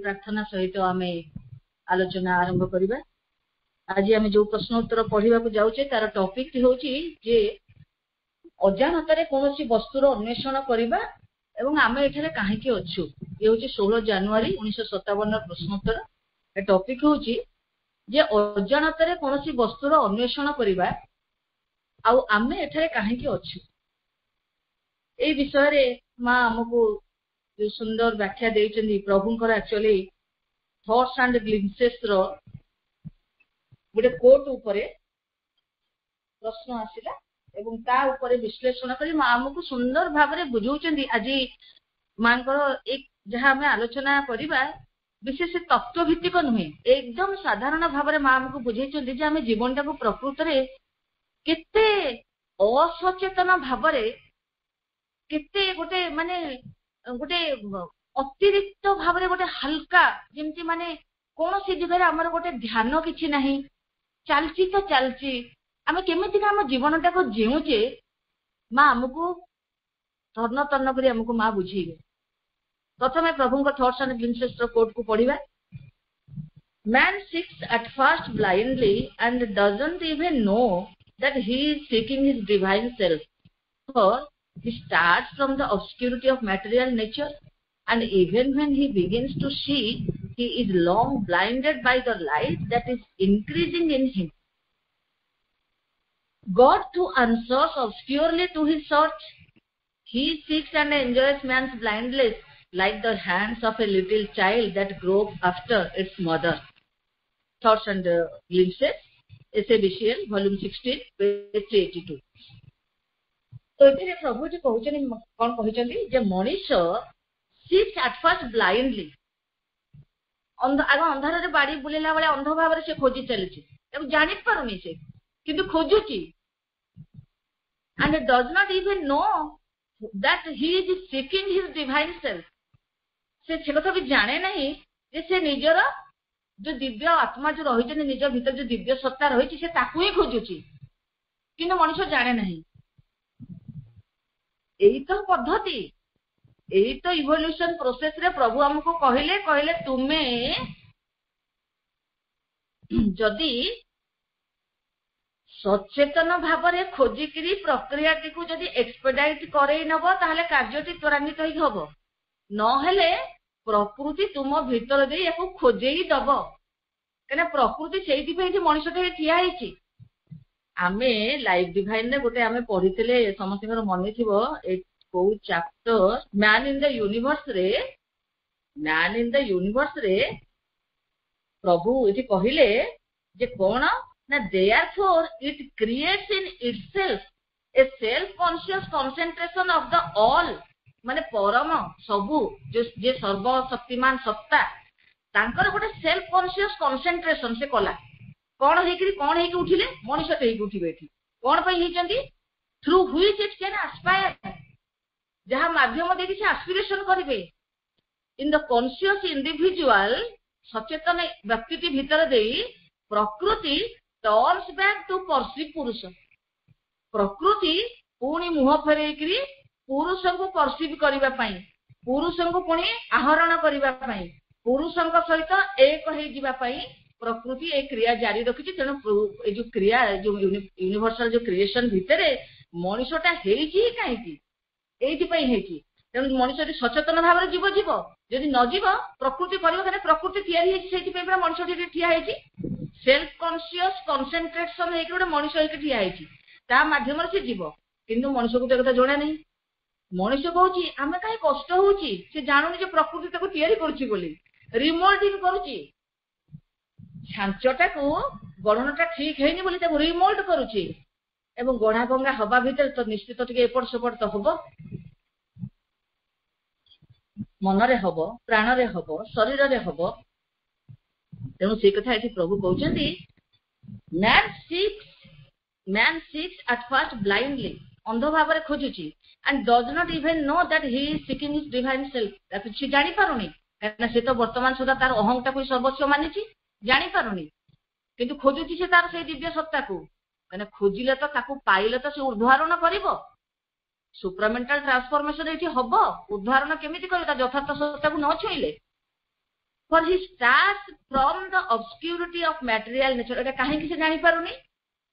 प्रार्थना सहित आम आलोचना आरंभ करिबा। आज आम जो प्रश्न उत्तर पढ़ा जाऊे तार टॉपिक होची जे अजाणत कौन वस्तुर अन्वेषण करवा एवं आम एठारे कहीं अच्छु। ये हूँ 16 जानुआरी 1957 प्रश्नोत्तर। टॉपिक हूँ जे अजाणत कौन वस्तुर अन्वेषण करवा आम एठारे कहीं अच्छु। ये विषय रे माँ आमको जो सुंदर व्याख्या देइछन्ती प्रभुंकर एक्चुअली थॉट्स एंड ग्लिम्पसेस रो गोटे कोट उपरे प्रश्न आसिला एवं ता उपरे विश्लेषण करी माँ आमको सुंदर भाव में बुझाउछन्ती। आज माँ एक जहाँ आम आलोचना करवा विशेष तत्व भित्तिक नुहे, एकदम साधारण भाव में माँ आमको बुझाइछन्ती जे आम जीवन टाको प्रकृत रे केते असचेतन भाव केते गोटे माने गोटे अतिरिक्त भाव में गोटे हल्का जमती माने कौन सी जगह आमर गोटे ध्यान किछि नहीं चलची तो चलची आम केमिति आम जीवन टाक जीऊचे माँ आमको तर्न तर्न करी आमको माँ बुझेबे। प्रथम प्रभु थॉट्स एंड ग्लिम्पसेस कोट को पढ़िबा। Man seeks at first blindly and doesn't even know that he is seeking his divine self, for he starts from the obscurity of material nature, and even when he begins to see, he is long blinded by the light that is increasing in him. God too answers obscurely to his search. He seeks and enjoys man's blindness like the hands of a little child that gropes after its mother. Thoughts and Glimpses, SABCL, Volume 16, page 382. तो ये प्रभु जी कहते कौन कहते जे मनीष seeks at first blindly आग अंधार रे बाड़ी बुलेला बेले अंध भाव से खोजी चली जानी पारुनी से किंतु खोजुची and does not even know that he is seeking his divine self. से कथा भी जाने नहीं जे से निजर जो दिव्य आत्मा जो रही निज भीतर जो दिव्य सत्ता रही से ताकू ही खोजुची किंतु मनुष्य जाने नहीं। यही तो पद्धति, यही तो इवोल्यूशन प्रोसेस रे प्रभु हमको कहले कहले तुम्हें जदि सचेतन भाव में खोजिकी प्रक्रिया को जदि एक्सपेडाइट करई नब ताहले कार्यटी त्वरान्वित हम नहेले प्रकृति तुम भीतर दे या खोजेई दब कहीं प्रकृति से मनुष्य ठिया होती। आमे लाइफ डिवाइन रे गोटे आमे पढ़िथिले समस्त मन थिबो को chapter man in the universe रे प्रभु ये कहले जे कौन ना therefore it creates in itself A self conscious concentration of the all माने परम सबु जे सर्वशक्तिमान सत्ता तांकर गोटे सेल्फ कॉन्शियस कंसंट्रेशन से कला कौन है उठिले मनुष्य टे उठिबे एठी कौन पई हिचंती through which it can aspire जहां माध्यम देखि से एस्पिरेशन करिवे इन द कॉन्शियस इंडिविजुअल सचेतन व्यक्ति भीतर देई प्रकृति टर्न्स बैक टू परसीव पुरुष प्रकृति पुणी मुह फेरेकरी पुरुष को परसीव करबा पई पुरुष को पुणी आहरण करबा पई पुरुष सहित एक हो जिबा पई प्रकृति एक क्रिया जारी रखी तेणु जो क्रिया जो यूनिवर्सल जो क्रिएशन भितर मनुष्यटा कहीं तेणु मनुष्य सचेतन भाव में जीव जीव जदि न जीव प्रकृति कर प्रकृति या मनुष्य ठिया सेल्फ कॉन्शियस कंसंट्रेशन होकर गोटे मनुष्य होकर ठिया मध्यम से जीव किंतु मनुष्य को कथा जना नहीं। मनुष्य कहूँ आम कहीं कष्ट होची से जानूनी जो प्रकृति या रिमोल्डिंग करुची छांचटा को गणनाटा ठीक है बोली रिमोल्ड करुची एवं गढ़ा भंगा हवा भीतर तो निश्चित टिके एपट सेपट तो हम मन रे हम प्राण रे हम शरीर रे हम तेणु से कथा ये प्रभु कहते man seeks at first blindly अंध भाव में खोजुची and does not even know that he is seeking his divine self से जानी पारुनी कहीं से तो वर्तमान सुधा तार अहंटा को सर्वस्व मानिची जानी पारुनी किंतु खोजुची से तार से दिव्य सत्ता को कहीं खोजिले तो ताकू पाइले तो से उद्धारण करिवो सुप्रामेंटाल ट्रांसफॉर्मेशन ये हम उद्धारण केमिति करिवो ता यथार्थ सत्ता को न छुईले for he starts from the obscurity of material nature. एटा काहे कि से जानि पारुनी,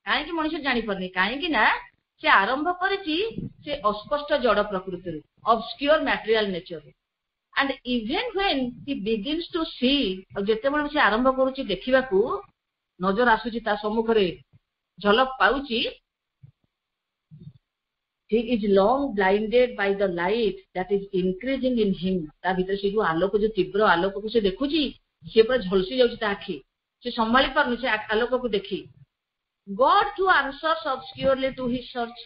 काहे कि मनुष्य जानि पारुनी, काहे कि ना से आरंभ करिछि से अस्पष्ट जड़ प्रकृति रे, obscure material nature. And even when he begins to see, जेते बेले से आरंभ करूछि देखिबा को नजर आसुछि ता सम्मुख रे झलक पाउछि, he is long blinded by the light that is increasing in him. ता भीतर से जो आलोक, जो तीव्र आलोक को से देखुची, से पूरा झलसी जाउची ता आखि, से संभाली पारुनी से आलोक को देखि. God too answers obscurely to his search.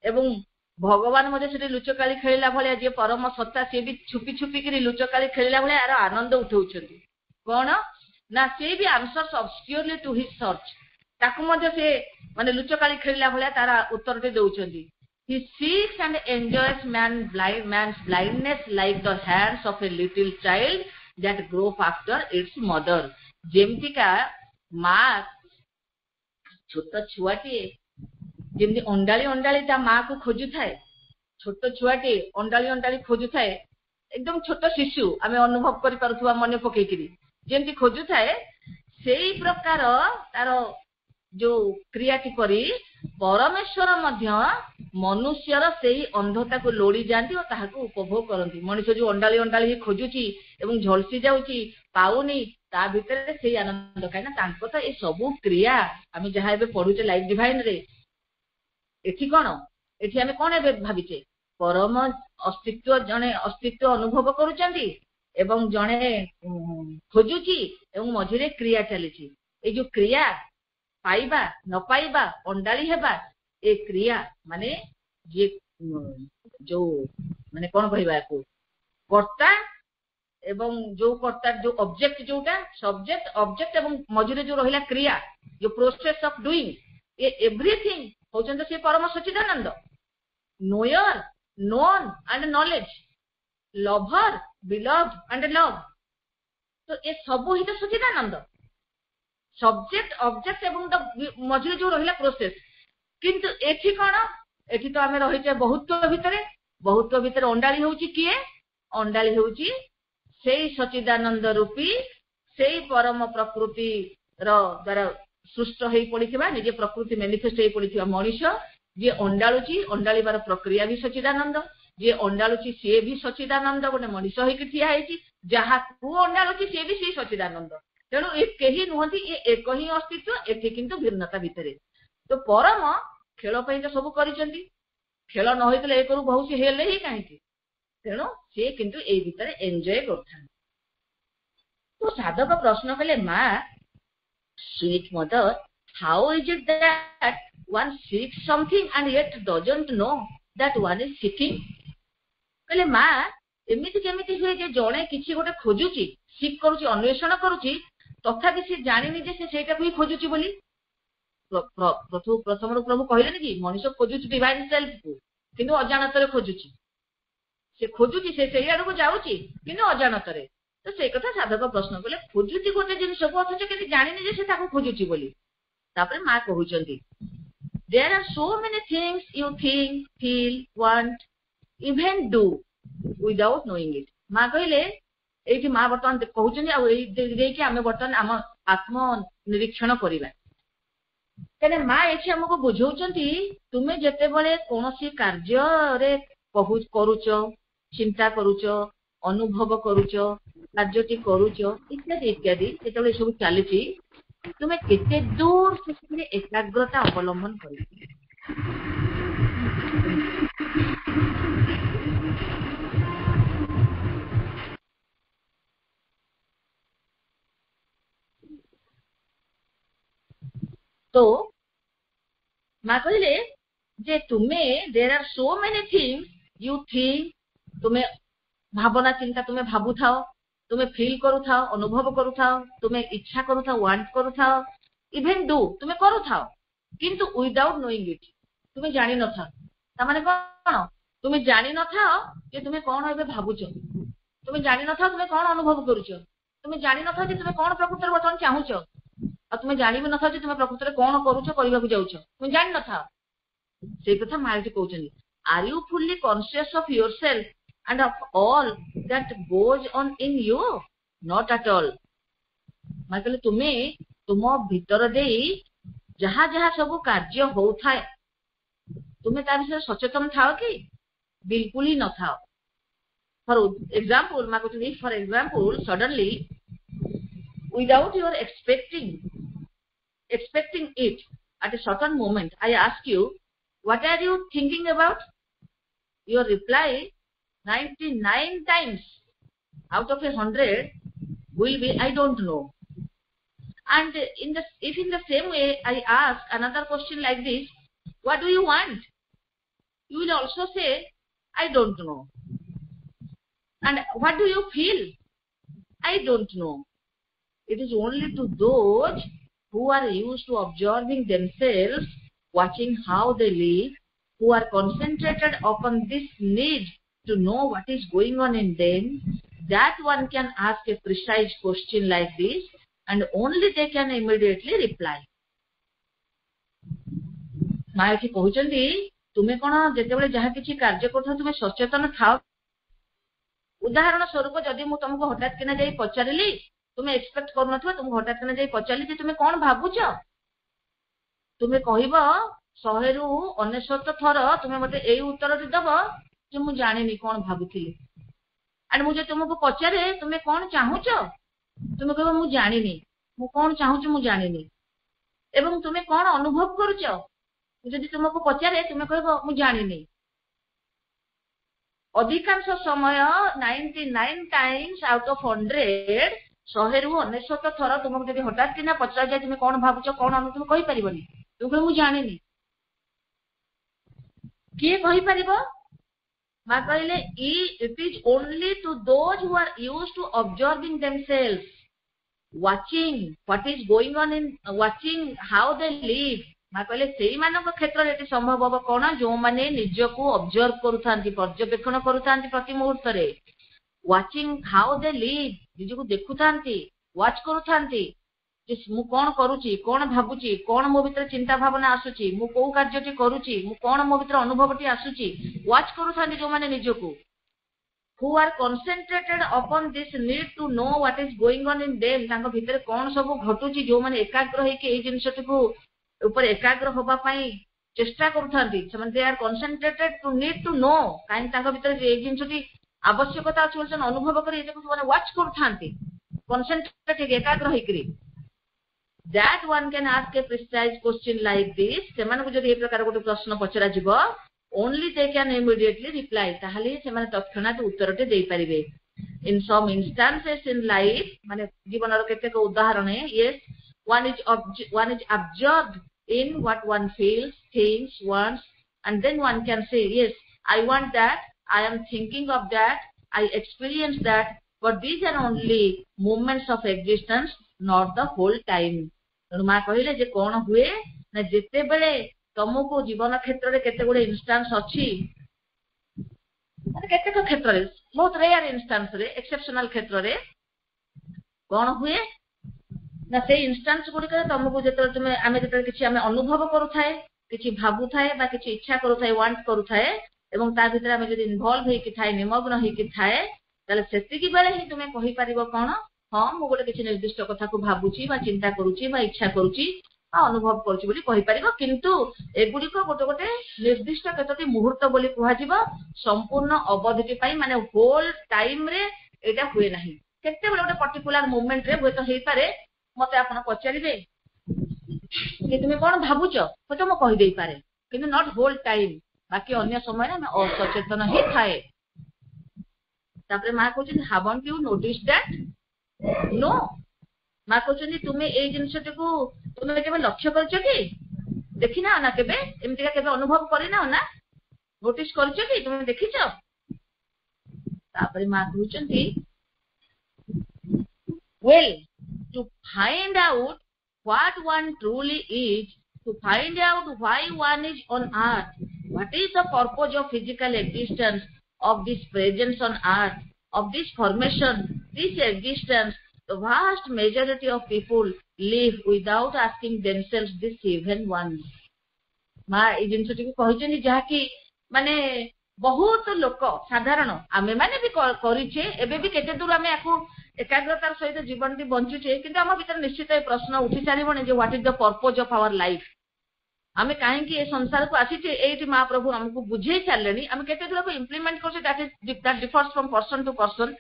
एवं भगवान मध्ये से लुचकाली खेलिला भलिया जे परम सत्ता से भी छुपी छुपी करी लुचकाली खेलिला भलिया आरो आनंद उठौछथि. कोन ना से भी answers obscurely to his search. ताकु मध्ये से माने लुचकाली खेलिला भलिया तारा उत्तरटे देउछथि. He seeks and enjoys man's blindness like the hands of a little child that grow after its mother. जेमती का माँ छोटा छुआटे जेमती अंडाली अंडाली ता माँ को खोजु थाए, छोटा छुआटे अंडाली अंडाली खोजु थाए, एकदम छोटा शिशु आमे अनुभव करि पारुथुवा मने पकेइकिरी जेमती खोजु थाए, सेही प्रकार तारो जो क्रियाटी परी परमेश्वर मध्य मनुष्यर सेही अंधता को लोड़ी जाती और ताहाको उपभोग करती. मनुष्य जो अंडाली अंडाली खोजुची एवं झलसी जाउची पाउनी ता भितर सेही आनंद काइना तांको त ए सबु क्रिया आमे जहा एबे पढुचे लाइफ डिवाइन रे एठी कोन एठी आमे कोन एबे भाबिचे परम अस्तित्व जने अस्तित्व अनुभव करूचंती एवं जने खोजुची एवं मझिरे क्रिया चलीची. ए जो क्रिया पाइबा न पाइबा अंडाली हेबा ए क्रिया माने ये जो माने कोन कहबा को कर्ता एवं जो कर्ता जो ऑब्जेक्ट जोटा सब्जेक्ट ऑब्जेक्ट एवं मझिरे जो रहिला क्रिया जो प्रोसेस ऑफ डूइंग ए एवरीथिंग होचंत से परम सच्चिदानंद. Knower known and knowledge, lover beloved and love. तो ए सब ही तो सच्चिदानंद. सब्जेक्ट ऑब्जेक्ट एवं मझिरे जो रहिला प्रोसेस. किंतु एठी कोन एठी तो आमे रहिचे बहुत्व भितरे अंडाली होउची किए, अंडाली होउची सेही सच्चिदानंद रूपी सेही परम प्रकृति रो द्वारा सृष्ट हेई पड़िथिबा निजे प्रकृति मैनिफेस्ट हेई पड़िथिबा मनुष्य जे अंडालुची अंडाली बार प्रक्रिया भी सच्चिदानंद, जे अंडालुची से भी सच्चिदानंद गोटे मनुष्य हेई ठिया हेची जहा को अंडालुची से भी सेही सच्चिदानंद. तेणु ए केही नुहंती ए एक ही अस्तित्व एठी किंतु भिन्नता भितरे. तो परम खेल पई तो सब करिसेंती, खेल न होइतले ए करू बहुत हेले ही काहेकी, तेणु से किंतु ए भितरे एन्जॉय करथान. तो साधक प्रश्न कले माँ sweet mother how is it that one seeks something and yet doesn't know that one is seeking. कले माँ एमिति केमिति हुए जे जणे किछि गोटे खोजुची सीख करूची अन्वेषण करूची तथापि से जानिनी जे से सेटा को खोजुची बोली. प्रथम प्रभु कहले कि मनुष्य खोजुची डिवाइन सेल्फ को किंतु अजाणत रे खोजुची, से खोजुची से सेही आडको जाउची किंतु अजाणत रे. तो से कथा साधक प्रश्न कले खोजुची गोटे जिनिस को अथच केति जानिनी जे से ताको खोजुची बोली. तापरे मां कहउचंती there are so many things you think, feel, want, even do without knowing it. मां कहले एठी मां बर्तमान कहउचंती आ एई दे कि हमें बर्तमान हम आत्म निरीक्षण करिबा. कने मां एठी हमको बुझौचंती तुमे जते बळे कोनोसी कार्य रे करूचो, चिंता करूचो, अनुभव करूचो, कार्यटी करूचो इत्यादि इत्यादि जेतबळे सब चालिची तुमे केते दूर से एकाग्रता अवलंबन करी. तो मां कहले जे तुमे there are so many things you think, तुमे भावना चिंता तुमे भाबु थाओ, तुमे फील करू थाओ, अनुभव करू थाओ, तुमे इच्छा करू थाओ, वांट करू थाओ, इवन डू तुमे करू थाओ किंतु विदाउट नोइंग इट तुमे जानि न था. ता माने कोन तुमे जानि न था जे तुमे कोन एबे भाबुचो, तुमे जानि न था तुमे कोन अनुभव करूचो, तुमे जानि न था जे तुमे कोन प्रकृति वर्तमान चाहूचो, आ तुमे जानि भी न था जे तुमे प्रकृति कोन करूचो करबा को जाउचो, तुमे जानि न था. से कथा माइटी कहउचनी are you fully conscious of yourself and of all that goes on in you. not at all. मैं कहले तुम्हें तुम भीतर दे जहाँ जहाँ सब कार्य होता है तुम्हें ता विषय सचेतन थाओ कि बिल्कुल ही न थाओ. For example, मैं कहती for example, suddenly without your expecting it at a certain moment, I ask you, what are you thinking about? Your reply 99 times out of 100 will be, I don't know. And if in the same way I ask another question like this, what do you want? You will also say, I don't know. And what do you feel? I don't know. It is only to those who are used to observing themselves, watching how they live, who are concentrated upon this need to know what is going on in them, that one can ask a precise question like this, and only they can immediately reply. मायाजी कहउचंदी तुम्हें कोन जेतेबेले जहा किछि कार्य करथो तुम्हें सचेतन थाओ. उदाहरण स्वरूप जदि मु तुमको हठात किना जाई पचारिली तुम्हें एक्सपेक्ट करनथो तुमको हठात किना जाई पचारिली जे तुम्हें कोन भाबुछ तुम्हें कहइबो 100 रु 99 थर तुम्हें मते एई उत्तर दबो जे मु जानिनी कोन भाबुथिली. आणि मु जे तुमको पचारे तुम्हें कोन चाहुछ तुम्हें कहबो मु जानिनी मु कोन चाहुछ मु जानिनी. एवं तुम्हें कोन अनुभव करूछ जदि तुमको पचारे तुम्हें कहबो मु जानिनी. अधिकांश समय 99 टाइम्स आउट ऑफ 100 100 रु 99 थर तुमको जदि हठात किना पचरा जाय तुम्हें कोन भाबुछ कोन अनुभव कहि परिबनी तुम कहबो मु जानिनी. किए कहि परिबो मा कहले it is only to those who are used to observing themselves, watching what is going on in watching how they live. मा कहले सेही मानक क्षेत्र रे संभव हो कोन जो माने निज को ऑब्जर्व करूथांती पर्यवेक्षण करूथांती प्रति मुहूर्त रे. वाचिंग हाउ दे लिव निज को देखुथांती वाच करूथांती जे मु कोन करूची कोन भाबुची कोन मो भीतर चिंता भावना आसुची मु को कार्यटी करूची मु कोन मो भीतर अनुभवटी आसुची वाच करूथांती जो माने निज को who are concentrated upon this need to know what is going on in them. तांको भीतर कोन सब घटुची जो माने एकाग्र हे के ए जिंसटी को ऊपर एकाग्र होबा पई चेष्टा करूथांती समान they are concentrated to need to know काई तांको भीतर ए जिंसटी आवश्यकता अछि बोलसन अनुभव करी एजको माने वाच करूथांती कॉन्सेंट्रेटेड एकाग्र हेकरी. that one can ask a precise question like this. सेमान को जदि ए प्रकार गोटे प्रश्न पचरा जिवो only they can immediately reply. ताहाले सेमान तत्क्षणात उत्तरटे देई परिबे. in some instances in life माने जीवनर केतेक उदाहरण है. yes, one is absorbed in what one feels, thinks, wants, and then one can say, yes, I want that, I am thinking of that, I experience that, but these are only moments of existence, not the whole time. मा कहले जे कोन हुए ना जेते बेले तुमको जीवन क्षेत्र रे केते गुडे इंस्टेंस अछि माने केते को क्षेत्र रे बहुत रेयर इंस्टेंस रे एक्सेप्शनल क्षेत्र रे कोन हुए ना से इंस्टेंस गुडी करे तुमको जेते तुमे आमे जेते किछि आमे अनुभव करू थाए किछि भाबु थाए बा किछि इच्छा करू थाए वांट करू थाए एवं ता भीतर आमे जदि इन्वॉल्व हे कि थाए निमग्न हे कि थाए ताले सेति की बेले ही तुमे कहि परिबो कोन हाँ मु गोटे किछि निर्दिष्ट कथा को भाबुची बा चिंता करूची बा इच्छा करूची बा अनुभव करूची बोली कहि परिबो. किंतु एगुडी को गोटे गोटे निर्दिष्ट केतोटी मुहूर्त बोली कुहा जिवो संपूर्ण अवधिटी पई माने होल टाइम रे एटा हुए नाही. केते बेले गोटे पर्टिकुलर मोमेंट रे होय तो हेई पारे मते आपण पचारिबे कि तुमे कोन भाबुचो तो म कहि देई पारे किंतु नॉट होल टाइम बाकी अन्य समय रे मैं असचेतन हे थाए. तापरे मा कहउछि हावंट यू नोटिस दैट नो मा कहउछि तुमे ए जिंसटी को तुमे केबे लक्ष्य करछो कि देखिना ना केबे एमति का केबे अनुभव करिना ना नोटिस करछो कि तुमे देखिछो. तापरे मा कहउछि well, to find out what one truly is, to find out why one is on earth, what is the purpose of physical existence, of this presence on earth, of this formation, this existence, the vast majority of people live without asking themselves this even once. मा ए जिनसटी को कहिजनी जहा कि माने बहुत लोक साधारण आमे माने भी करिछे एबे भी केते दूर आमे आकु एकाग्रतार सहित जीवन टी बंचुचे किंतु आम भीतर निश्चित ए प्रश्न उठी सारिबने जे what is the purpose of our life आमे कहीं ए संसार को आसीचे एठी महाप्रभु हमको बुझे सारे आम केते दूर को इम्प्लीमेंट करछे that differs from person to person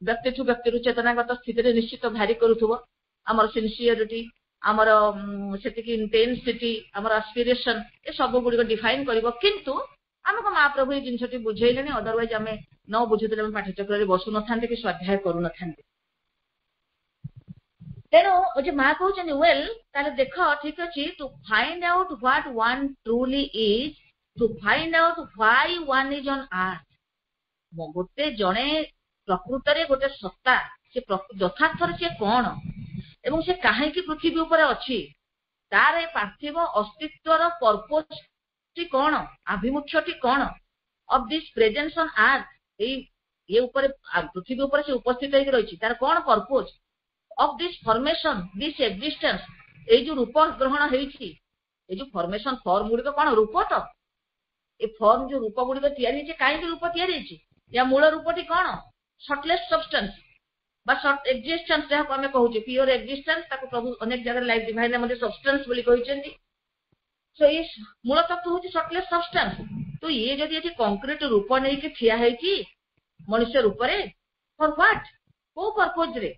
व्यक्ति टू व्यक्ति चेतनागत स्थिति निश्चित भारी करूथबो आमर सिंसियरिटी आमर सेटिक इंटेंसिटी आमर एस्पिरेशन ए सब गुडी को डिफाइन करिवो किंतु आमको महाप्रभु ये जिनसटी बुझेइलेनी अदरवाइज आमे न बुझुतले हम पाठ्यचक्र रे बसु न थांते कि स्वाध्याय करू न थांते तेणु जे माँ कहते वेल ताले देख ठीक अच्छे to find out what one truly is to find out why one is on earth गोटे जड़े प्रकृत रे गोटे सत्ता से यथार्थ से कौन एवं से कहीं पृथ्वी ऊपर अच्छी तार पार्थिव अस्तित्वर पर्पज कौन आभिमुख्यटी कौन of this presence on earth ये ऊपर पृथ्वी ऊपर से उपस्थित होकर रही तार कौन purpose of this formation this existence ये जो रूप ग्रहण होती ये जो फॉर्मेशन फॉर्म गुड़िक कौन रूप तो ये फॉर्म जो रूप गुड़िक तैयारी कहीं रूप तैयारी या मूल रूपटी कौन शॉर्टलेस सब्सटेंस बा शॉर्ट एग्जिस्टेंस जहाँ आम कहूँ प्योर एग्जिस्टेंस प्रभु अनेक जगह लाइफ डिवाइन सब्सटेंस बोली कहते सो ये मूल तत्व हूँ शॉर्टलेस सब्सटेंस तो ये जदि ये कंक्रीट रूप नहीं ठिया है मनुष्य रूप फॉर व्हाट को पर्पज रे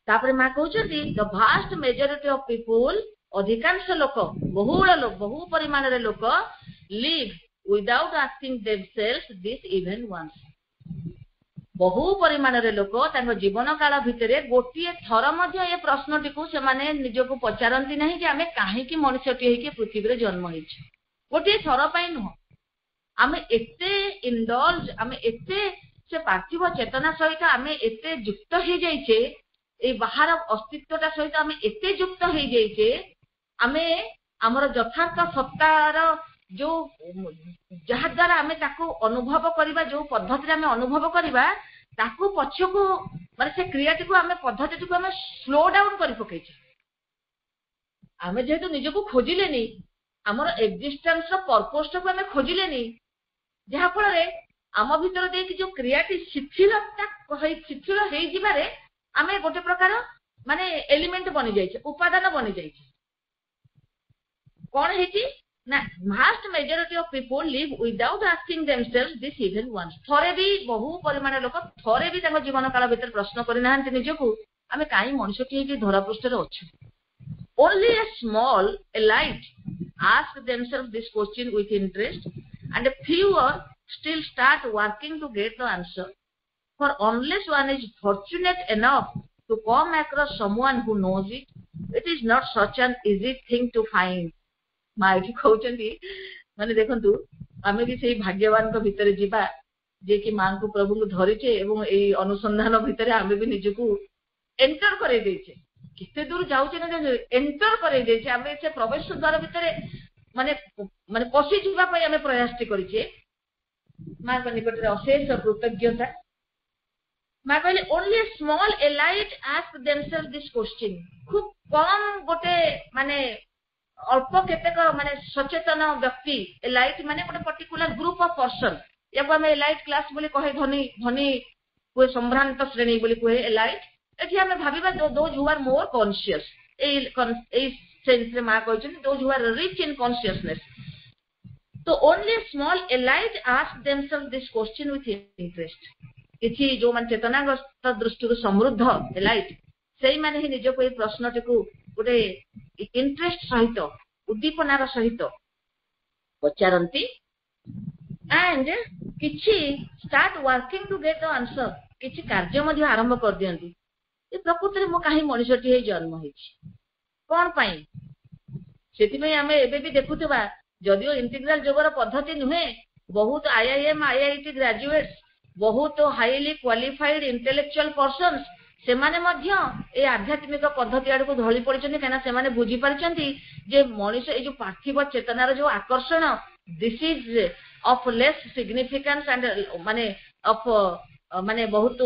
तापरे माँ कहते the vast majority of people अधिकांश लोक बहु परिमाण रे लोक live without asking themselves this even once बहु परिमाण रे लोक जीवन काल भितर गोटे थर ये प्रश्न टी से निजक पचारती ना कि आम कहीं मनुष्यटी पृथ्वी रे जन्म हो गोटे थर नुह आम एते इंडल्ज आम एते से पार्थिव चेतना सहित आम एते युक्त हो जाइए ए बाहर अस्तित्वटा सहित आम एते युक्त हो जाइए आम आमर यथार्थ सत्तार जो जहाँ द्वारा आम अनुभव करवा जो पद्धति आम अनुभव करवा ताकू पछकू माने से क्रियाटी को आम पद्धति को आम स्लो डाउन कर पकई आम जेहेतु निजको खोजिलेनी आमर एक्जिस्टेंस पर्पस को आम खोजिलेनी जहाँ फल आम भीतर देख जो क्रियाटी शिथिल हो आम गोटे प्रकार माने एलिमेंट बनी जाइए उपादान बनी जाइए कौन है ना vast majority of people live without asking themselves this even once थोड़े भी बहु परिमाण लोक थोड़े भी जीवन काल भीतर प्रश्न करना निजको आम कहीं मनुष्यटी धरा पृष्ठ अच्छे only a small elite ask themselves this question with interest and a fewer still start working to get the answer for unless one is fortunate enough to come across someone who knows it is not such an easy thing to find माँ ये कहते माने देखु आम भी से भाग्यवान भितर जीवा जे कि माँ को प्रभु को धरीचे एवं ए अनुसंधान भितर आम भी निजको एंटर कर केते दूर जाऊे ना एंटर कर आम से प्रवेश द्वार भितर माने माने पशि जावाई आम प्रयास करें माँ निकट अशेष कृतज्ञता माँ कहले only small elite ask themselves this question खूब कम गोटे माने अल्प केतेक माने सचेतन व्यक्ति एलाइट माने गोटे पर्टिकुलर ग्रुप ऑफ पर्सन या आम एलाइट क्लास बोली कहे धनी धनी कोई संभ्रांत श्रेणी बोली कहे एलाइट एठी आम भाबिबा those who are more conscious ए सेंस रे मां कहछन those who are rich in consciousness तो only small elite ask themselves this question with interest किछि जो मान चेतनाग्रस्त दृष्टि समृद्ध एलाइट सेई माने ही निज को प्रश्न टिकु गोटे इंटरेस्ट सहित उद्दीपनार सहित पचारती एंड किछि start working to get the answer किछि कार्य मध्य आरंभ कर दियंती ए प्रकृति रे मो काहे मनुष्यटी जन्म होइछि कोन पई सेति में आमे एबे भी देखुतबा जदियो इंटीग्रल जोगर पद्धति नुहे बहुत आईआईएम आईआईटी ग्रेजुएट्स बहुत हाईली क्वालिफाइड इंटेलेक्चुअल पर्सन्स से माने मध्य ए आध्यात्मिक पद्धति आड़ को धली पड़छन्ती केना से माने बुझी पारछन्ती जे मनुष्य ए जो पार्थिव चेतनार जो आकर्षण this is of less significance and माने ऑफ माने बहुत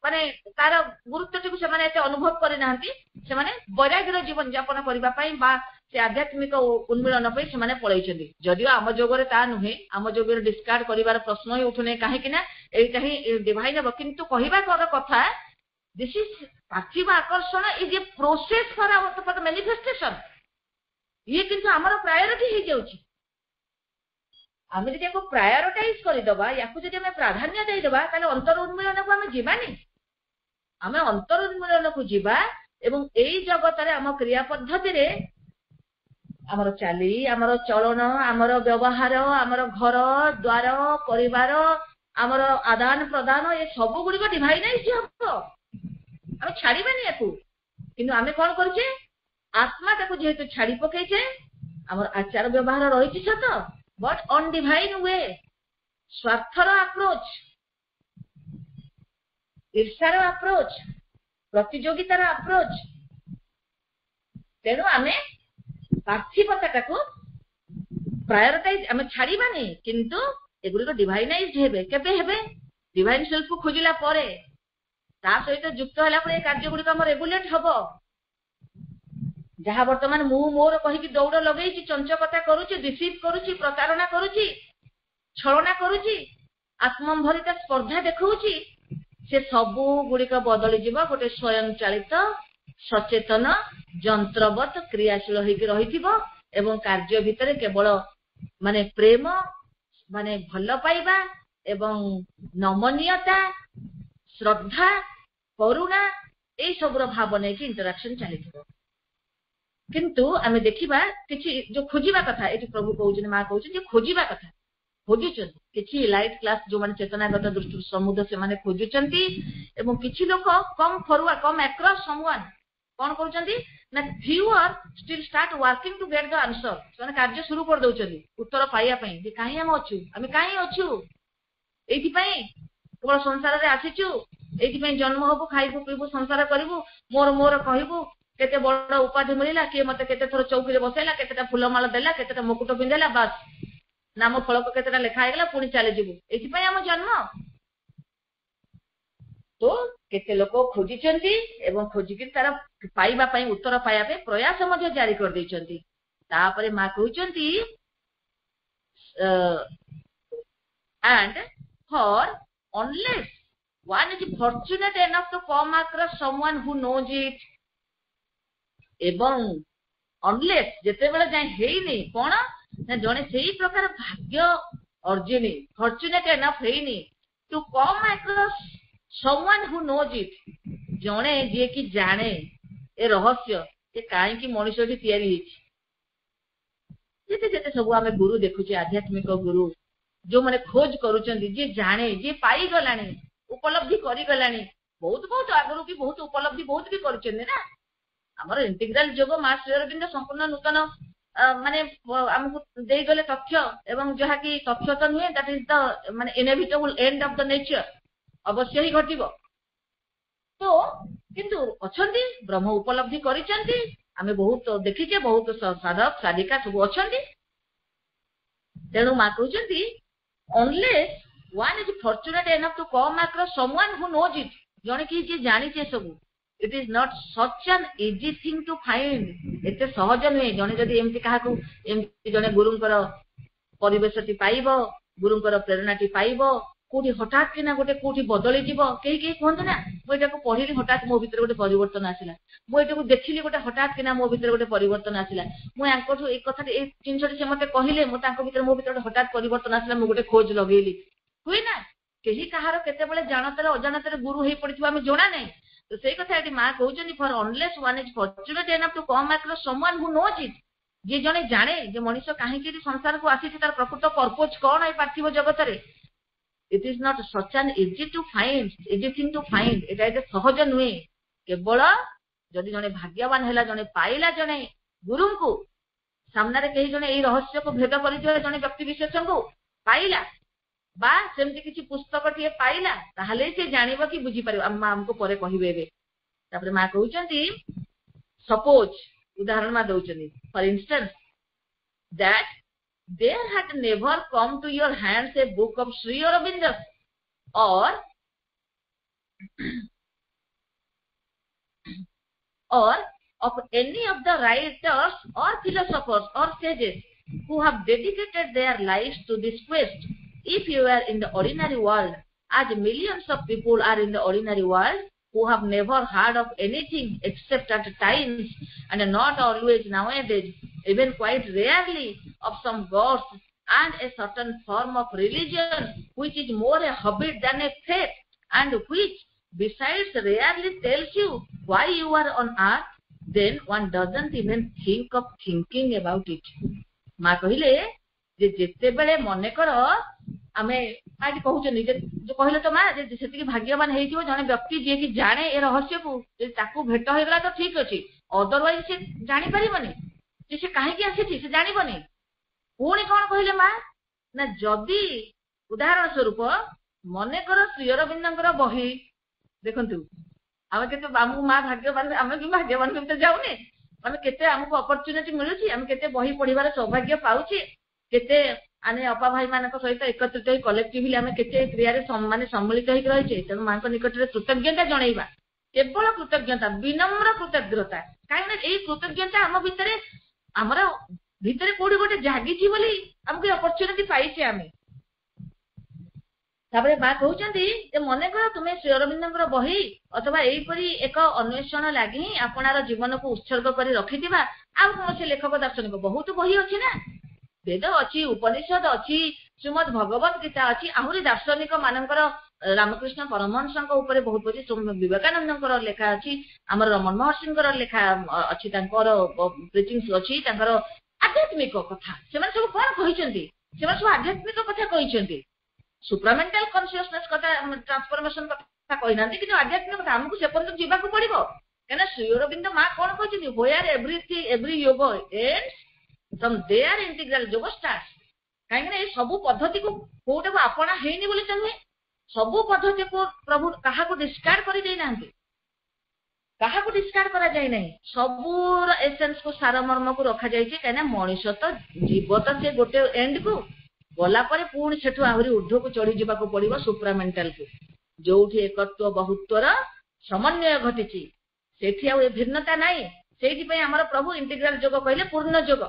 माने तार गुरुत्व से माने एते अनुभव करे नाहंती से माने वैराग्यर जीवन यापन करबा पई बा से आध्यात्मिक उन्मीलन पे से पलैछन्ति जदियो आम जोगरे ता नुहे आम जोगरे डिस्कार्ड करिवार प्रश्न ही उठुने काहेकि ना एटा ही डिवाइन हबो किंतु कहिबा कथा दिस इज पार्थिव आकर्षण is a process for our manifestation ये किंतु आमर प्रायोरिटी हो जाउची आम जब या प्रायोरिटाइज करदबा या प्राधान्य देदेबा ताले अंतर उन्मीलन को आम जीवानी आम अंतर उन्मीलन को जीवा एवं एई जगत रे आम क्रिया पद्धति रे आमर चाली आमर चलन आमर व्यवहार आमर घर द्वार परिवार आमर आदान प्रदान ये सब गुड़िक डिवाइनाइज हम आम छाड़बानी या किंतु आम कौन करुचे आत्मा ताको जेहेतु छाड़ी पकईचे आमर आचार व्यवहार रही सत बट ऑन डिवाइन वे स्वार्थर अप्रोच ईर्षार अप्रोच प्रतियोगितार अप्रोच तेणु आम पार्थिवता को प्रायोरिटाइज आम छाड़बानी किंतु एगुड़िक डिवाइनाइज हेबे केबे हेबे डिवाइन सेल्फ को खोजिला परे ता सहित युक्त होला परे कार्य गुड़िक आम रेगुलेट हबो जहाँ वर्तमान मु मोर कहीकि दौड़ लगे चंचकता करुची रिसीव करुची प्रतारणा करुची छलना करुची आत्मभरित स्पर्धा देखौची से सबू गुड़िक बदली जीव गोटे स्वयं चालित सचेतन जंत्रवत क्रियाशील होइकि रहिथिबो एवं कार्य भितर केवल माने प्रेम माने भल पाइबा एवं नमनीयता श्रद्धा करुणा ए सबुर भाव नहीं कि इंटरैक्शन चलिथिबो किंतु आमे देखिबा किछि जो खोजिबा कथा एटी प्रभु कहउछन मां कहउछन जे खोजिबा कथा खोजुछन किछि लाइट क्लास जो माने चेतनागत दृष्टि समुद्र से माने खोजुछंती एवं किछि लोक कम फरुआ कम अक्रॉस समवन कोन करूछंती ना few are still start working to get the answer माने कार्य शुरू कर दउछंती उत्तर पाइया पई जे काहे हम अछु आमे काहे अछु एथि पई केवल संसार रे आछिछु एथि पई जन्म होबो खाइबो पीबो संसार करिवो मोर मोर कहिबो केते बड़ उपाधि मिला किए मते केते थोर चौकी रे बसैला केतेटा फुलमाला देला केतेटा मुकुट पिंदेला बस नाम फलक केतेटा लेखा आइगला पुणी चले जीवो एथि पई हम जन्म तो केते लोक खोजिचंती एवं खोजिकि तार पाइबा पई उत्तर पाइबा पे प्रयास मध्ये जारी कर दैचंती तापरे मा कहउचंती and for unless one is fortunate enough to come across someone who knows it एवं unless जेते बेले जाय हेइनी कोन ना जने सेही प्रकार भाग्य अर्जिनी fortunate enough हेइनी to come across someone who knows it जने जे कि जाने ए रहस्य ए काहे कि मनुष्यटी तयारी हिची जेते जेते सब आमे गुरु देखुचे आध्यात्मिक गुरु जो माने खोज करूचंदी जे जाने जे पाई गलानी उपलब्धि करी गलानी बहुत बहुत आगरु की बहुत उपलब्धि बहुत भी करूचंदी ना हमर इंटीग्रल जोग मास अरविंद संपूर्ण नूतन माने हमकु देई गले तथ्य एवं जहा कि तथ्य तो नुहे दैट इज द माने inevitable end of the nature अवश्य ही घटिबो तो किंतु अछंती ब्रह्म उपलब्धि करिचंती आमे बहुत देखिचे बहुत साधक साधिका सब अछंती तेणु मा कहउचंती unless one is fortunate enough to come across someone who knows it जने कि जे जानि छे सब it is not such an easy thing to find एते सहज नै जने जदी एमति काहा को एमति जने गुरुंकर परिवेशति पाइबो गुरुंकर प्रेरणाति पाइबो कोठी हठात कि ना गोटे कोठी बदली जीवो केही केही कोहंत ना मो एटा को पढिली हठात मो भीतर गोटे परिवर्तन आसिला मो एटा को देखिली गोटे हठात कि ना मो भीतर गोटे परिवर्तन आसिला मो यांकोठु एक कथा ए जिनसटी से मते कहिले मो तांको भीतर मो भीतर हठात परिवर्तन आसिला मो गोटे खोज लगेली हुई ना केही कहार केते बेले जानतर अजानतर गुरु हेई पडिथिबा हम जोना नै तो सेही कथा एटी मा कहउचनी for unless one is fortunate enough to come across someone who knows it जे जने जाने जे मनुष्य काहे कि संसार को आसी तार प्रकृत पर्पज कोन है पार्थिव जगत रे it is not such an easy thing to find एटा एते सहज नुहे केवल जदि जने भाग्यवान हैला जने पाइला जने गुरु को सामने रे केही जने एई रहस्य को भेद करि दियो जने व्यक्ति विशेष को पाइला बा सेमति किछि पुस्तक टिए पाइला ताहले से जानिबो कि बुझी परिबो अम्मा हमको परे कहिबे बे तापर मा कहउचंती सपोज उदाहरण मा दउचनी for instance that there had never come to your hands a book of Sri Aurobindo or of any of the writers or philosophers or sages who have dedicated their lives to this quest. If you are in the ordinary world, as millions of people are in the ordinary world, who have never heard of anything except at times, and not always nowadays, even quite rarely, of some gods and a certain form of religion, which is more a habit than a faith, and which, besides, rarely tells you why you are on earth, then one doesn't even think of thinking about it. ମା କହିଲେ ଯେ ଯେତେବେଳେ ମନେକର ଆମେ ଆଜି କହୁଛନ୍ତି ଯେ କହିଲେ ତ ମା ଯେ ସେତିକି ଭାଗ୍ୟବାନ ହେଇଥିବ ଜଣେ ବ୍ୟକ୍ତି ଯିଏକି ଜାଣେ ଏ ରହସ୍ୟକୁ, ଯଦି ତାକୁ ଭେଟ ହେଇଗଲା ତ ଠିକ ଅଛି, ଅଦରୱାଇଜ ସେ ଜାଣିପାରିବନି ଯେ ସେ କାହିଁକି ଆସିଛି, ସେ ଜାଣିବନି। ପୁଣି କଣ କହିଲେ ମା ନା ଯଦି ଉଦାହରଣ ସ୍ୱରୂପ ମନେକର ଶ୍ରୀ ଅରବିନ୍ଦଙ୍କର ବହି ଦେଖନ୍ତୁ, ଆମେ କେତେ ଆମକୁ ମା ଭାଗ୍ୟବାନ, ଆମେ ବି ଭାଗ୍ୟବାନ କେତେ ଯାଉନେ, ଆମେ କେତେ ଆମକୁ ଅପରଚ୍ୟୁନିଟି ମିଳୁଛି, ଆମେ କେତେ ବହି ପଢିବାର ସୌଭାଗ୍ୟ ପାଉଛେ, କେତେ ଆମେ ଅପା ଭାଇ ମାନଙ୍କ ସହିତ ଏକତ୍ରିତ ହୋଇ କଲେକ୍ଟିଭଲି ଆମେ କେତେ କ୍ରିୟାରେ ମାନେ ସମ୍ମିଳିତ ହେଇକି ରହିଛେ। ତେଣୁ ମାଙ୍କ ନିକଟରେ କୃତଜ୍ଞତା ଜଣେଇବା, କେବଳ କୃତଜ୍ଞତା, ବିନମ୍ର କୃତଜ୍ଞତା। କାହିଁକି ଏଇ କୃତଜ୍ଞତା ଆମ ଭିତରେ ଆମର ଭିତରେ କୋଉଠି ଗୋଟେ ଜାଗିଛି ବୋଲି ଆମକୁ ଅପରଚ୍ୟୁନିଟି ପାଇଛେ ଆମେ। ତାପରେ ମା କହୁଛନ୍ତି ଯେ ମନେକର ତୁମେ ଶ୍ରୀ ଅରବିନ୍ଦଙ୍କର ବହି ଅଥବା ଏଇପରି ଏକ ଅନ୍ୱେଷଣ ଲାଗି ହିଁ ଆପଣାର ଜୀବନକୁ ଉତ୍ସର୍ଗ କରି ରଖିଥିବା ଆଉ କୌଣସି ଲେଖକ ଦାର୍ଶନିକ, ବହୁତ ବହି ଅଛି ନା, ବେଦ ଅଛି, ଉପନିଷଦ ଅଛି, ଶ୍ରୀମଦ୍ ଭଗବତ ଗୀତା ଅଛି, ଆହୁରି ଦାର୍ଶନିକ ମାନଙ୍କର ରାମକୃଷ୍ଣ ପରମହଂସଙ୍କ ଉପରେ ବହୁତ ଅଛି, ବିବେକାନନ୍ଦଙ୍କର ଲେଖା ଅଛି, ଆମର ରମଣ ମହର୍ଷିଙ୍କର ଲେଖା ଅଛି, ତାଙ୍କର ପ୍ରିଚିଂସ ଅଛି, ତାଙ୍କର ଆଧ୍ୟାତ୍ମିକ କଥା। ସେମାନେ ସବୁ କଣ କହିଛନ୍ତି? ସେମାନେ ସବୁ ଆଧ୍ୟାତ୍ମିକ କଥା କହିଛନ୍ତି, ସୁପ୍ରାମେଣ୍ଟାଲ କନସିୟସନେସ କଥା, ଟ୍ରାନ୍ସଫର୍ମେସନ କଥା କହିନାହାନ୍ତି, କିନ୍ତୁ ଆଧ୍ୟାତ୍ମିକ କଥା ଆମକୁ ସେ ପର୍ଯ୍ୟନ୍ତ ଯିବାକୁ ପଡିବ। କାହିଁକିନା ଶ୍ରୀ ଅରବିନ୍ଦ ମା କଣ କହିଛନ୍ତି, where every yoga ends, from there integral yoga starts। କାହିଁକିନା ଏଇ ସବୁ ପଦ୍ଧତିକୁ କୋଉଟାକୁ ଆପଣା ହେଇନି ବୋଲି ତ ନୁହେଁ, ସବୁ ପଦ୍ଧତିକୁ ପ୍ରଭୁ କାହାକୁ ଡିସକାର୍ଡ କରିଦେଇନାହାନ୍ତି, କାହାକୁ ଡିସକାର୍ଡ କରାଯାଇ ନାହିଁ, ସବୁର ଏସେନ୍ସକୁ ସାରମର୍ମକୁ ରଖାଯାଇଛି। କାହିଁକିନା ମଣିଷ ତ ଜୀବ ତ ସେ ଗୋଟେ ଏଣ୍ଡକୁ ଗଲା ପରେ ପୁଣି ସେଠୁ ଆହୁରି ଉର୍ଦ୍ଧ୍ୱକୁ ଚଢି ଯିବାକୁ ପଡିବ ସୁପ୍ରାମେଣ୍ଟାଲକୁ, ଯୋଉଠି ଏକତ୍ୱ ବହୁତ୍ୱର ସମନ୍ୱୟ ଘଟିଛି, ସେଠି ଆଉ ଏ ଭିନ୍ନତା ନାହିଁ। ସେଇଥିପାଇଁ ଆମର ପ୍ରଭୁ ଇଣ୍ଟିଗ୍ରାଲ ଯୋଗ କହିଲେ ପୂର୍ଣ୍ଣ ଯୋଗ।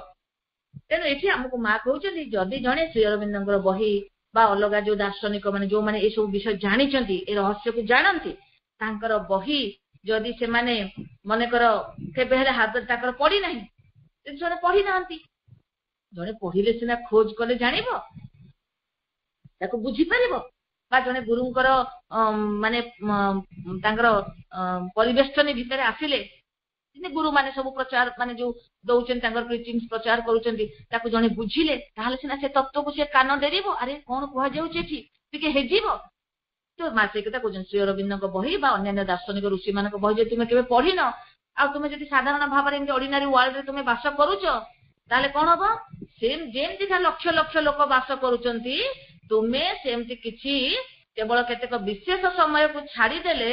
ତେଣୁ ଏଠି ଆମକୁ ମା କହୁଛନ୍ତି ଯଦି ଜଣେ ଶ୍ରୀ ଅରବିନ୍ଦଙ୍କର ବହି ବା ଅଲଗା ଯୋଉ ଦାର୍ଶନିକ ମାନେ ଯୋଉମାନେ ଏସବୁ ବିଷୟ ଜାଣିଛନ୍ତି, ଏ ରହସ୍ୟକୁ ଜାଣନ୍ତି, ତାଙ୍କର ବହି ଯଦି ସେମାନେ ମନେକର କେବେ ହେଲେ ହାତରେ ତାଙ୍କର ପଡିନାହିଁ, ଯଦି ଜଣେ ପଢି ନାହାନ୍ତି, ଜଣେ ପଢିଲେ ସିନା ଖୋଜ କଲେ ଜାଣିବ, ତାକୁ ବୁଝିପାରିବ, ବା ଜଣେ ଗୁରୁଙ୍କର ମାନେ ତାଙ୍କର ପରିବେଷ୍ଟନୀ ଭିତରେ ଆସିଲେ, ଗୁରୁ ମାନେ ସବୁ ପ୍ରଚାର ମାନେ ଯୋଉ ଦଉଛନ୍ତି ତାଙ୍କର ପ୍ରିଚିଂସ ପ୍ରଚାର କରୁଛନ୍ତି, ତାକୁ ଜଣେ ବୁଝିଲେ ତାହେଲେ ସିନା ସେ ତତ୍ତ୍ୱକୁ ସେ କାନ ଡେରିବ, ଆରେ କଣ କୁହାଯାଉଛି ଏଠି ଟିକେ ହେଇଯିବ। ତ ମା ସେଇ କଥା କହୁଛନ୍ତି, ଶ୍ରୀ ଅରବିନ୍ଦଙ୍କ ବହି ବା ଅନ୍ୟାନ୍ୟ ଦାର୍ଶନିକ ଋଷି ମାନଙ୍କ ବହି ଯଦି ତୁମେ କେବେ ପଢିନ, ଆଉ ତୁମେ ଯଦି ସାଧାରଣ ଭାବରେ ଏମିତି ଅର୍ଡିନାରୀ ୱାର୍ଲଡରେ ତୁମେ ବାସ କରୁଛ, ତାହେଲେ କଣ ହବ, ଯେମିତିକା ଲକ୍ଷ ଲକ୍ଷ ଲୋକ ବାସ କରୁଛନ୍ତି, ତୁମେ ସେମିତି କିଛି କେବଳ କେତେକ ବିଶେଷ ସମୟକୁ ଛାଡିଦେଲେ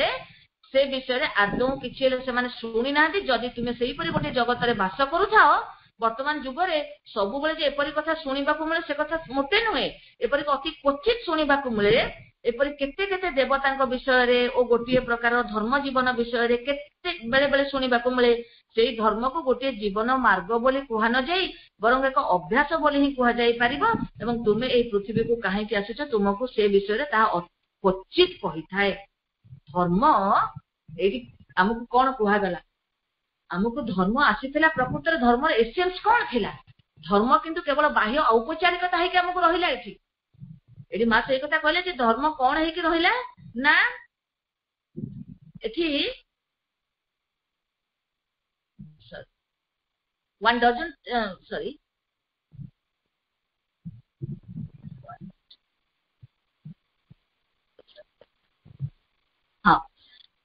ସେ ବିଷୟରେ ଆଦୌ କିଛି ହେଲେ ସେମାନେ ଶୁଣି ନାହାନ୍ତି। ଯଦି ତୁମେ ସେଇପରି ଗୋଟେ ଜଗତରେ ବାସ କରୁଥାଅ, ବର୍ତ୍ତମାନ ଯୁଗରେ ସବୁବେଳେ ଯେ ଏପରି କଥା ଶୁଣିବାକୁ ମିଳେ ସେ କଥା ମୋଟେ ନୁହେଁ, ଏପରି ଅତି କ୍ୱଚିତ ଶୁଣିବାକୁ ମିଳେ। ଏପରି କେତେ କେତେ ଦେବତାଙ୍କ ବିଷୟରେ ଓ ଗୋଟିଏ ପ୍ରକାର ଧର୍ମ ଜୀବନ ବିଷୟରେ କେତେ ବେଳେ ବେଳେ ଶୁଣିବାକୁ ମିଳେ। ସେଇ ଧର୍ମକୁ ଗୋଟିଏ ଜୀବନ ମାର୍ଗ ବୋଲି କୁହା ନ ଯାଇ ବରଂ ଏକ ଅଭ୍ୟାସ ବୋଲି ହିଁ କୁହାଯାଇ ପାରିବ, ଏବଂ ତୁମେ ଏଇ ପୃଥିବୀକୁ କାହିଁକି ଆସିଛ ତୁମକୁ ସେ ବିଷୟରେ ତାହା କ୍ୱଚିତ କହିଥାଏ। ଧର୍ମ ଏଇଠି ଆମକୁ କଣ କୁହାଗଲା, ଆମକୁ ଧର୍ମ ଆସିଥିଲା, ପ୍ରକୃତରେ ଧର୍ମର ଏସେନ୍ସ କଣ ଥିଲା? ଧର୍ମ କିନ୍ତୁ କେବଳ ବାହ୍ୟ ଔପଚାରିକତା ହେଇକି ଆମକୁ ରହିଲା। ଏଠି ମା ସେଇ କଥା କହିଲେ ଯେ ଧର୍ମ କଣ ହେଇକି ରହିଲା ନା, ଏଠି one doesn't sorry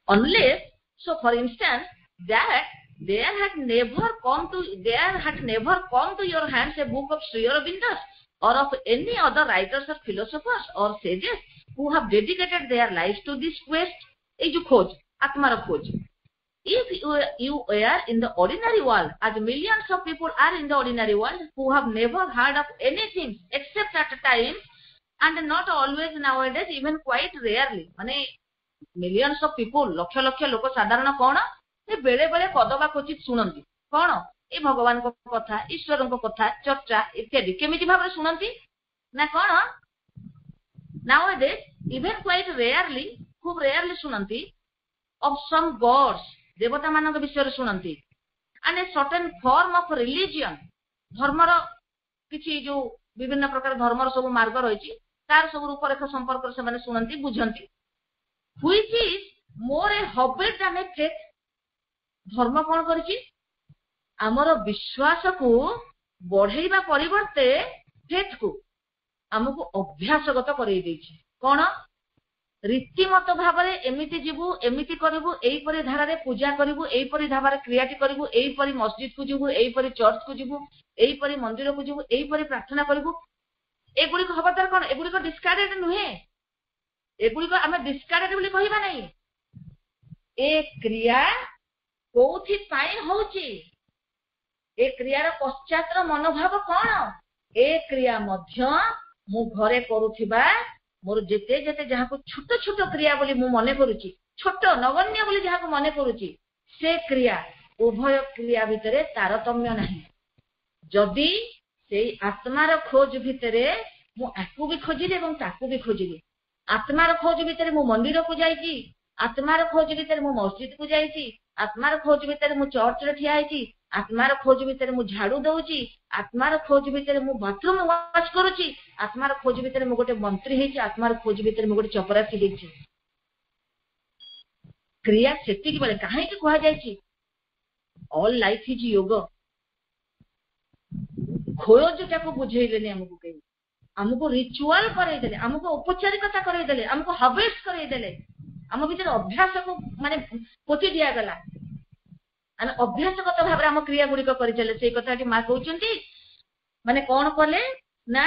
unless, so for instance, that there had never come to your hands a book of Sri Aurobindo's or of any other writers or philosophers or sages who have dedicated their lives to this quest, ei jo khoj atmar khoj. If you are in the ordinary world, as millions of people are in the ordinary world who have never heard of anything except at times, and not always nowadays, even quite rarely, mane millions of people, lakh lakh ଲୋକ ସାଧାରଣ କଣ ସେ ବେଳେ ବେଳେ କଦବା କ୍ୱଚିତ ଶୁଣନ୍ତି କଣ ଏ ଭଗବାନଙ୍କ କଥା ଈଶ୍ୱରଙ୍କ କଥା ଚର୍ଚ୍ଚା ଇତ୍ୟାଦି କେମିତି ଭାବରେ ଶୁଣନ୍ତି ନା କଣ nowadays even quite rarely খুব rarely ଶୁଣନ୍ତି of some gods ଦେବତା ମାନଙ୍କ ବିଷୟରେ ଶୁଣନ୍ତି and a certain form of religion ଧର୍ମର କିଛି ଯୋଉ ବିଭିନ୍ନ ପ୍ରକାର ଧର୍ମର ସବୁ ମାର୍ଗ ରହିଛି ତାର ସବୁ ରୂପରେଖ ସମ୍ପର୍କରେ ସେମାନେ ଶୁଣନ୍ତି ବୁଝନ୍ତି which is more a habit than a faith ଧର୍ମ କଣ କରିଛି ଆମର ବିଶ୍ୱାସକୁ ବଢେଇବା ପରିବର୍ତ୍ତେ faith କୁ ଆମକୁ ଅଭ୍ୟାସଗତ କରେଇ ଦେଇଛି କଣ ରୀତିମତ ଭାବରେ ଏମିତି ଯିବୁ ଏମିତି କରିବୁ ଏଇପରି ଧାରାରେ ପୂଜା କରିବୁ ଏଇପରି ଧାରାରେ କ୍ରିୟାଟି କରିବୁ ଏଇପରି ମସଜିଦକୁ ଯିବୁ ଏଇପରି ଚର୍ଚ୍ଚକୁ ଯିବୁ ଏଇପରି ମନ୍ଦିରକୁ ଯିବୁ ଏଇପରି ପ୍ରାର୍ଥନା କରିବୁ ଏଗୁଡିକ ହବା ଦ୍ୱାରା କଣ ଏଗୁଡିକ ଡିସକାର୍ଡେଡ ନୁହେଁ ଏଗୁଡିକ ଆମେ ଡିସକାର୍ଡେଡ ବୋଲି କହିବା ନାହିଁ ଏ କ୍ରିୟା କୋଉଥି ପାଇଁ ହଉଛି ଏ କ୍ରିୟାର ପଶ୍ଚାତର ମନୋଭାବ କଣ ଏ କ୍ରିୟା ମଧ୍ୟ ମୁଁ ଘରେ କରୁଥିବା ମୋର ଯେତେ ଯେତେ ଯାହାକୁ ଛୋଟ ଛୋଟ କ୍ରିୟା ବୋଲି ମୁଁ ମନେ କରୁଛି ଛୋଟ ନଗଣ୍ୟ ବୋଲି ଯାହାକୁ ମନେ କରୁଛି ସେ କ୍ରିୟା ଉଭୟ କ୍ରିୟା ଭିତରେ ତାରତମ୍ୟ ନାହିଁ ଯଦି ସେଇ ଆତ୍ମାର ଖୋଜ ଭିତରେ ମୁଁ ଆକୁ ବି ଖୋଜିଲି ଏବଂ ତାକୁ ବି ଖୋଜିଲି ଆତ୍ମାର ଖୋଜ ଭିତରେ ମୁଁ ମନ୍ଦିରକୁ ଯାଇଛି ଆତ୍ମାର ଖୋଜ ଭିତରେ ମୁଁ ମସଜିଦକୁ ଯାଇଛି ଆତ୍ମାର ଖୋଜ ଭିତରେ ମୁଁ ଚର୍ଚ୍ଚରେ ଠିଆ ହେଇଛି ଆତ୍ମାର ଖୋଜ ଭିତରେ ମୁଁ ଝାଡୁ ଦଉଛି ଆତ୍ମାର ଖୋଜ ଭିତରେ ମୁଁ ବାଥରୁମ ୱାଶ କରୁଛି ଆତ୍ମାର ଖୋଜ ଭିତରେ ମୁଁ ଗୋଟେ ମନ୍ତ୍ରୀ ହେଇଛି ଆତ୍ମାର ଖୋଜ ଭିତରେ ମୁଁ ଗୋଟେ ଚପରାସୀ ହେଇଛି କ୍ରିୟା ସେତିକି ବେଳେ କାହିଁକି କୁହାଯାଇଛି ଅଲ୍ ଲାଇଫ ଇଜ ଯୋଗ ଖୋଜଟାକୁ ବୁଝେଇଲେନି ଆମକୁ କେହି ଆମକୁ ରିଚୁଆଲ କରେଇଦେଲେ ଆମକୁ ଔପଚାରିକତା କରେଇଦେଲେ ଆମକୁ ହାବିଟ୍ସ କରେଇଦେଲେ ଆମ ଭିତରେ ଅଭ୍ୟାସକୁ ମାନେ ପୋତି ଦିଆଗଲା ଆମେ ଅଭ୍ୟାସଗତ ଭାବରେ ଆମ କ୍ରିୟା ଗୁଡିକ କରିଚାଲେ ସେଇ କଥାଟି ମା କହୁଛନ୍ତି ମାନେ କଣ କଲେ ନା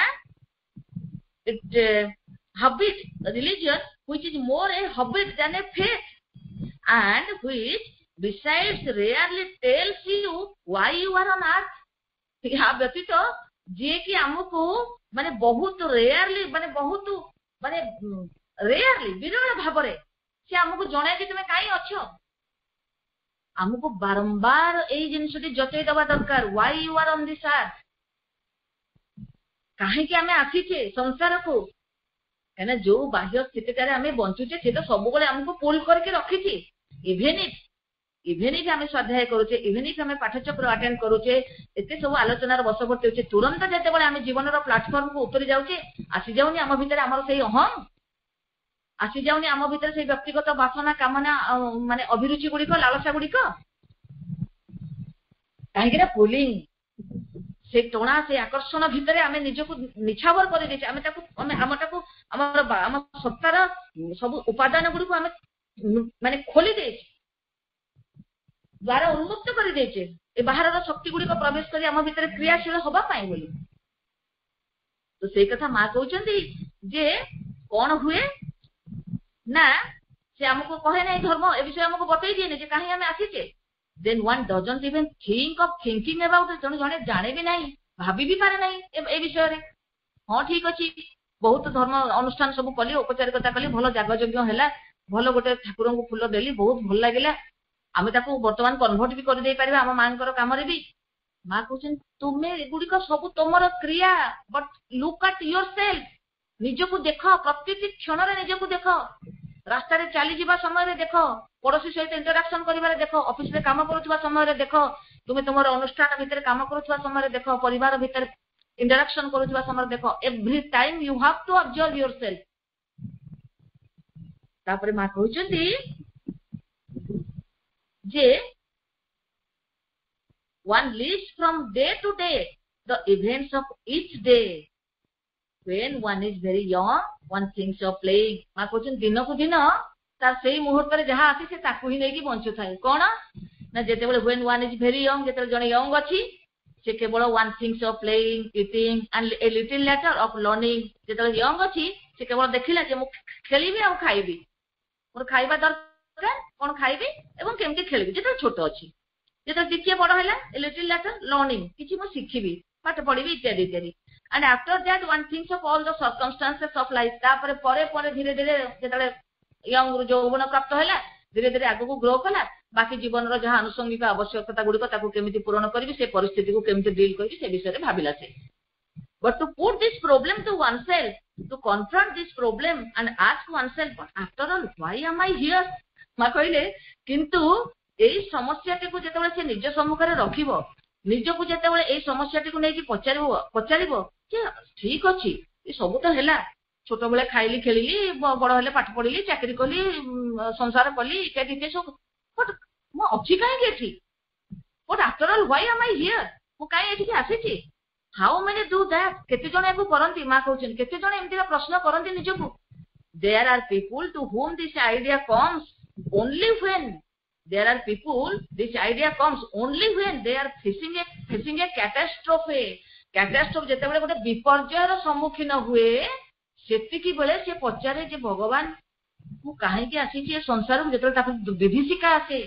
habit religion which is more a habit than a faith and which besides rarely tells you why you are on earth ଏହା ବ୍ୟତୀତ ଯିଏ କି ଆମକୁ ମାନେ ବହୁତ ରେୟାରଲି ମାନେ ବହୁତ ମାନେ ରେୟାରଲି ବିରଳ ଭାବରେ ସେ ଆମକୁ ଜଣାଏ କି ତୁମେ କାହିଁ ଅଛ ଆମକୁ ବାରମ୍ବାର ଏଇ ଜିନିଷଟି ଜତେଇ ଦବା ଦରକାର why you are on this earth କାହିଁକି ଆମେ ଆସିଛେ ସଂସାରକୁ କାହିଁକିନା ଯୋଉ ବାହ୍ୟ ସ୍ଥିତିଟାରେ ଆମେ ବଞ୍ଚୁଛେ ସେ ତ ସବୁବେଳେ ଆମକୁ ପୁଲ କରିକି ରଖିଛି ଇଭେନ ଇଫ୍ ଆମେ ସ୍ୱାଧ୍ୟାୟ କରୁଛେ ଇଭେନ ଇଫ୍ ଆମେ ପାଠଚକ୍ର ଆଟେଣ୍ଡ କରୁଛେ ଏତେ ସବୁ ଆଲୋଚନାର ବଶବର୍ତ୍ତୀ ହଉଛେ ତୁରନ୍ତ ଯେତେବେଳେ ଆମେ ଜୀବନର ପ୍ଲାଟଫର୍ମକୁ ଉତରି ଯାଉଛେ ଆସିଯାଉନି ଆମ ଭିତରେ ଆମର ସେଇ ଅହଂ ଆସିଯାଉନି ଆମ ଭିତରେ ସେଇ ବ୍ୟକ୍ତିଗତ ବାସନା କାମନା ମାନେ ଅଭିରୁଚି ଗୁଡିକ ଲାଳସା ଗୁଡିକ କାହିଁକି ନା ପୁଲିଂ ସେ ଟଣା ସେ ଆକର୍ଷଣ ଭିତରେ ଆମେ ନିଜକୁ ନିଛାବର କରିଦେଇଛେ ଆମେ ତାକୁ ଆମ ସତ୍ତାର ସବୁ ଉପାଦାନ ଗୁଡିକୁ ଆମେ ମାନେ ଖୋଲି ଦେଇଛେ ଦ୍ୱାର ଉନ୍ମୁକ୍ତ କରିଦେଇଛେ ଏ ବାହାରର ଶକ୍ତି ଗୁଡିକ ପ୍ରବେଶ କରି ଆମ ଭିତରେ କ୍ରିୟାଶୀଳ ହବା ପାଇଁ ବୋଲି ତ ସେଇ କଥା ମା କହୁଛନ୍ତି ଯେ କଣ ହୁଏ ନା ସେ ଆମକୁ କହେ ନାହିଁ ଧର୍ମ ଏ ବିଷୟ ଆମକୁ ବତେଇ ଦିଏନି ଯେ କାହିଁ ଆମେ ଆସିଛେ then one doesn't even think of thinking about it ଜଣେ ଜାଣେ ବି ନାହିଁ ଭାବି ବି ପାରେ ନାହିଁ ଏ ବିଷୟରେ ହଁ ଠିକ ଅଛି ବହୁତ ଧର୍ମ ଅନୁଷ୍ଠାନ ସବୁ କଲି ଔପଚାରିକତା କଲି ଭଲ ଯାଗଯଜ୍ଞ ହେଲା ଭଲ ଗୋଟେ ଠାକୁରଙ୍କୁ ଫୁଲ ଦେଲି ବହୁତ ଭଲ ଲାଗିଲା ଆମେ ତାକୁ ବର୍ତ୍ତମାନ କନଭର୍ଟ ବି କରିଦେଇ ପାରିବା ଆମ ମାଙ୍କର କାମରେ ବି ମା କହୁଛନ୍ତି ତୁମେ ଏଗୁଡିକ ସବୁ ତମର କ୍ରିୟା ବଟ ଲୁକ୍ ଆଟ୍ ୟୋର ସେଲ୍ଫ ନିଜକୁ ଦେଖ ପ୍ରତିଟି କ୍ଷଣରେ ନିଜକୁ ଦେଖ ରାସ୍ତାରେ ଚାଲିଯିବା ସମୟରେ ଦେଖ ପଡୋଶୀ ସହିତ ଇଣ୍ଟରାକ୍ସନ କରିବାରେ ଦେଖ ଅଫିସରେ କାମ କରୁଥିବା ସମୟରେ ଦେଖ ତୁମେ ତୁମର ଅନୁଷ୍ଠାନ ଭିତରେ କାମ କରୁଥିବା ସମୟରେ ଦେଖ ପରିବାର ଭିତରେ ଇଣ୍ଟରାକ୍ସନ କରୁଥିବା ସମୟରେ ଦେଖ every time you have to observe yourself ତାପରେ ମା କହୁଛନ୍ତି ଯେ one lives from day to day the events of each day when one is very young one thinks of playing ମା କହୁଛନ୍ତି ଦିନକୁ ଦିନ ତାର ସେଇ ମୁହୂର୍ତ୍ତରେ ଯାହା ଆସି ସେ ତାକୁ ହିଁ ନେଇକି ବଞ୍ଚୁଥାଏ କଣ ନା ଯେତେବେଳେ when one is very young ଯେତେବେଳେ ଜଣେ ୟଙ୍ଗ ଅଛି ସେ କେବଳ one thinks of playing eating and a little later of learning ଯେତେବେଳେ ୟଙ୍ଗ ଅଛି ସେ କେବଳ ଦେଖିଲା ଯେ ମୁଁ ଖେଳିବି ଆଉ ଖାଇବି ମୋର ଖାଇବା ଦରକାର କଣ ଖାଇବି ଏବଂ କେମିତି ଖେଳିବି ଯେତେବେଳେ ଛୋଟ ଅଛି ଯେତେବେଳେ ଟିକେ ବଡ ହେଲା a little later learning କିଛି ମୁଁ ଶିଖିବି ପାଠ ପଢିବି ଇତ୍ୟାଦି ଇତ୍ୟାଦି and after that one thinks of all the circumstances of life ତାପରେ ପରେ ଧୀରେ ଧୀରେ ଯେତେବେଳେ ୟଙ୍ଗ ଯୌବନ ପ୍ରାପ୍ତ ହେଲା धीरे धीरे आगको ग्रो कला बाकी जीवन जहाँ आनुषंगिक आवश्यकता गुड़िक केमिति पूरण करी से परिस्थिति को केमिति डील करी से विषय में भाविला से but to put this problem to oneself, to confront this problem and ask oneself, after all, why am I here? माँ कहले किंतु एई समस्याटी को जेतेबेले से निज सम्मुखरे रखिबो निज को जेतेबेले एई समस्याटी को नेकी पचारिबो जे ठीक अछि ए सब तो हैला छोट बेले खाइली खेलिली बड़ हेले पाठ पढ़िली चाकरी कली संसार कली इत्यादि सब बट मो अछि काहे एठी but after all why am I hear मो काहे एठी आसीची हाउ मेनी डू दैट केते जण याकू करंती मां कहउछन केते जण एमतिका प्रश्न करंती निजकू there are people to whom this idea comes only when there are people this idea comes only when they are facing a catastrophe जेतेबेले गोटे विपर्ययर सम्मुखीन हुए सेतिकी बेले से पचारे जे भगवान मु काहे के आसी जे संसार में जेतेबेले ताको विभीषिका आसे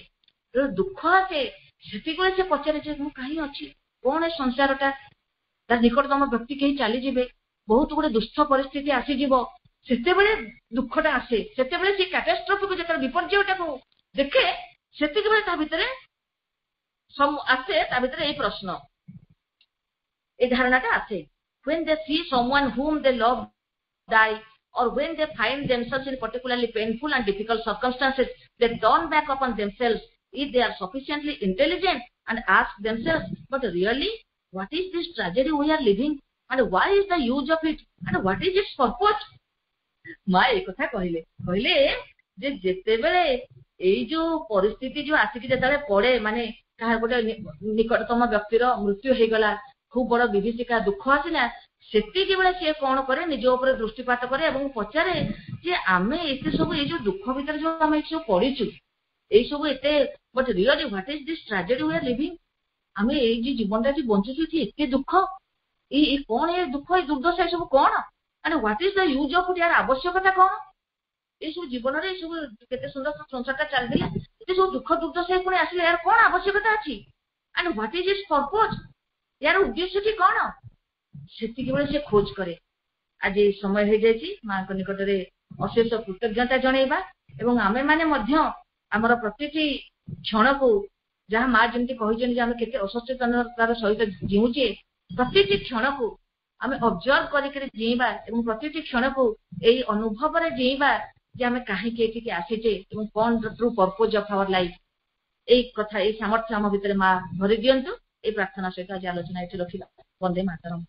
दुख आसे सेतिकी बेले से पचारे जे मु काहे अछि कोन संसारटा निकटतम व्यक्ति कहीं चली जीवे बहुत गुड़े दुष्ट परिस्थिति आसीज से दुखटा आसे से कैटास्ट्रोफी को जो विपर्ययटा को देखे से आसे ये प्रश्न ये धारणाटा आसे when they see someone whom they love die or when they find themselves in particularly painful and difficult circumstances they turn back upon themselves if they are sufficiently intelligent and ask themselves but really what is this tragedy we are living and why is the use of it and what is its purpose माँ एक कथा कहले जे जेतेबेले एई जो परिस्थिति जो आसिक जेतेबेले पड़े माने कहा गोटे निकटतम व्यक्तिर मृत्यु हो गला खूब बड़ विभीषिका दुख आसिला सेतिकी बेले से कौन करे निज ऊपर दृष्टिपात करे एवं पचारे जे आमे एते सब ए जो दुख भीतर जो आमे सब पड़ीचु एई सब एते but really what is this tragedy we are living आमे एई जे जीवनटा जे बंचुछु थी एते दुख ए कौन ए दुख ए दुर्दशा सब कौन and what is the use of it यार आवश्यकता कौन ए सब जीवन रे सब केते सुंदर संसारटा चल दिला ए सब दुख दुर्दशा कोन आसिले यार कौन आवश्यकता अछि and what is its purpose यार उद्देश्य की कौन सेति केवल से खोज करे आज समय हो जायछि मां को निकट रे अशेष कृतज्ञता जणैबा एवं आमे माने मध्य हमर प्रतिटी क्षण को जहां मां जेंति कहिजन जे हम केते असचेतनतार सहित जीउचे प्रतिटी क्षण को आमे ऑब्जर्व करिके जीवा एवं प्रतिटी क्षण को एई अनुभव रे जीवा जे आमे काहे के एठी के आसीचे एवं कोन true purpose of our life एई कथा एई सामर्थ्य हम भितर मां भरि दियंतु एई प्रार्थना सहित आज आलोचना एठी रखिला वंदे मातरम।